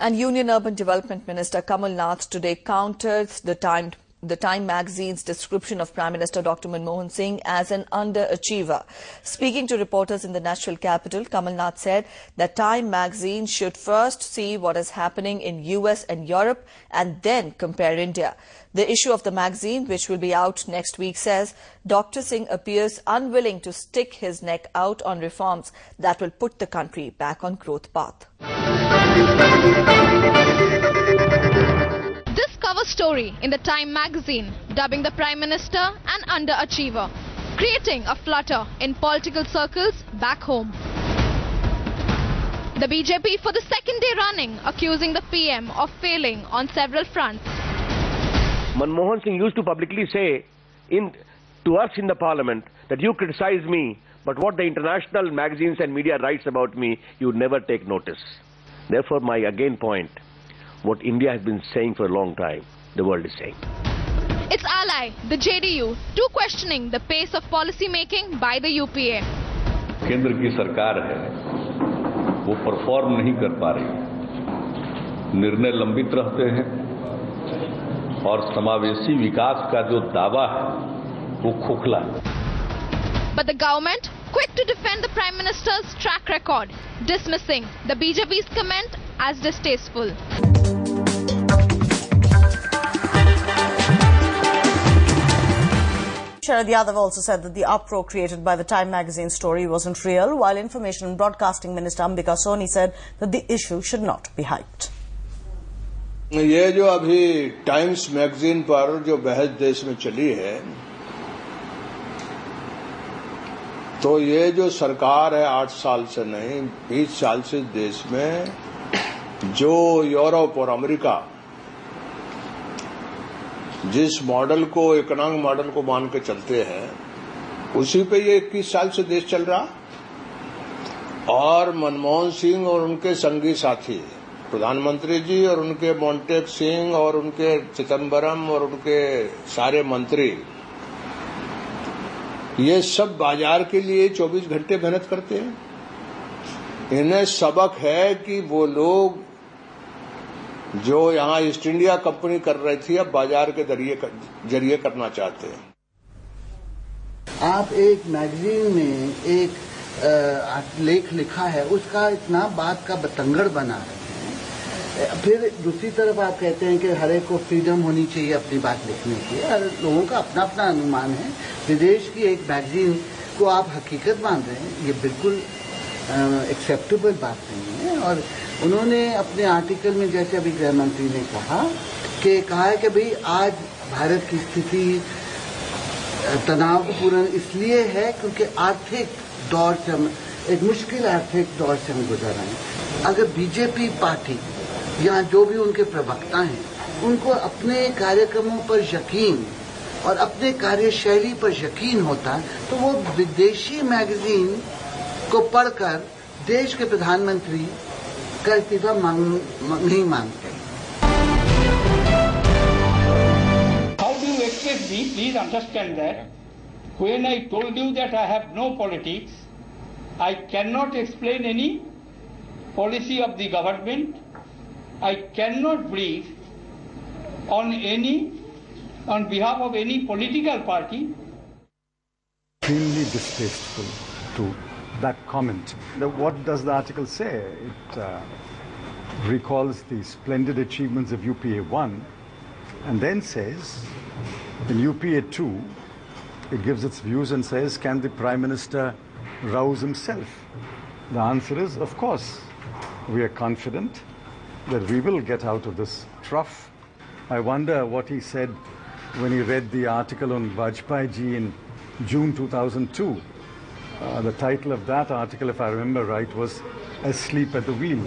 And Union Urban Development Minister Kamal Nath today countered the Time magazine's description of Prime Minister Dr. Manmohan Singh as an underachiever. Speaking to reporters in the national capital, Kamal Nath said that Time magazine should first see what is happening in US and Europe and then compare India. The issue of the magazine, which will be out next week, says Dr. Singh appears unwilling to stick his neck out on reforms that will put the country back on growth path. This cover story in the Time magazine dubbing the Prime Minister an underachiever, creating a flutter in political circles back home. The BJP for the second day running accusing the PM of failing on several fronts. Manmohan Singh used to publicly say to us in the parliament that you criticize me, but what the international magazines and media writes about me, you never take notice. Therefore, my again point, what India has been saying for a long time, the world is saying. Its ally, the JDU, too questioning the pace of policy making by the UPA. केंद्र की सरकार है, वो perform नहीं कर पा रही, निर्णय लंबित रहते हैं और समावेशी विकास का जो दावा है, वो खोखला है. But the government quick to defend the Prime Minister's track record, dismissing the BJP's comment as distasteful. Sharad Yadav also said that the uproar created by the Time magazine story wasn't real, while Information and Broadcasting Minister Ambika Soni said that the issue should not be hyped. ये जो अभी times magazine पर जो बहस देश में चली है, तो ये जो सरकार है 8 साल से नहीं 20 साल से देश में जो यूरोप और अमेरिका जिस मॉडल को इकोनॉमिक मॉडल को मान के चलते हैं, उसी पे ये 21 साल से देश चल रहा. और मनमोहन सिंह और उनके संगी साथी प्रधानमंत्री जी और उनके मोंटेक सिंह और उनके चिदम्बरम और उनके सारे मंत्री, ये सब बाजार के लिए 24 घंटे मेहनत करते हैं. इन्हें सबक है कि वो लोग जो यहाँ ईस्ट इंडिया कंपनी कर रही थी, अब बाजार के जरिए करना चाहते हैं. आप एक मैगजीन में एक लेख लिखा है, उसका इतना बात का बतंगड़ बना रहे हैं. फिर दूसरी तरफ आप कहते हैं कि हर एक को फ्रीडम होनी चाहिए अपनी बात लिखने की. हर लोगों का अपना अपना अनुमान है. विदेश की एक मैगजीन को आप हकीकत मान रहे हैं, ये बिल्कुल एक्सेप्टेबल बात नहीं है. और उन्होंने अपने आर्टिकल में, जैसे अभी गृह मंत्री ने कहा है कि भाई आज भारत की स्थिति तनावपूर्ण इसलिए है क्योंकि आर्थिक दौर से हम एक मुश्किल आर्थिक दौर से हम गुजर रहे हैं. अगर बीजेपी पार्टी या जो भी उनके प्रवक्ता हैं, उनको अपने कार्यक्रमों पर यकीन और अपने कार्यशैली पर यकीन होता, तो वो विदेशी मैगजीन को पढ़कर देश के प्रधानमंत्री का इस्तीफा नहीं मांगते. How do you expect me? Please understand that when I told you that I have no politics, I cannot explain any policy of the government. I cannot brief on behalf of any political party. Extremely distasteful to that comment. What does the article say? It recalls the splendid achievements of UPA 1 and then says in UPA 2 it gives its views and says, can the Prime Minister rouse himself? The answer is, of course. We are confident that we will get out of this trough. I wonder what he said when he read the article on Vajpayee ji in June 2002. The title of that article, if I remember right, was Asleep at the Wheel.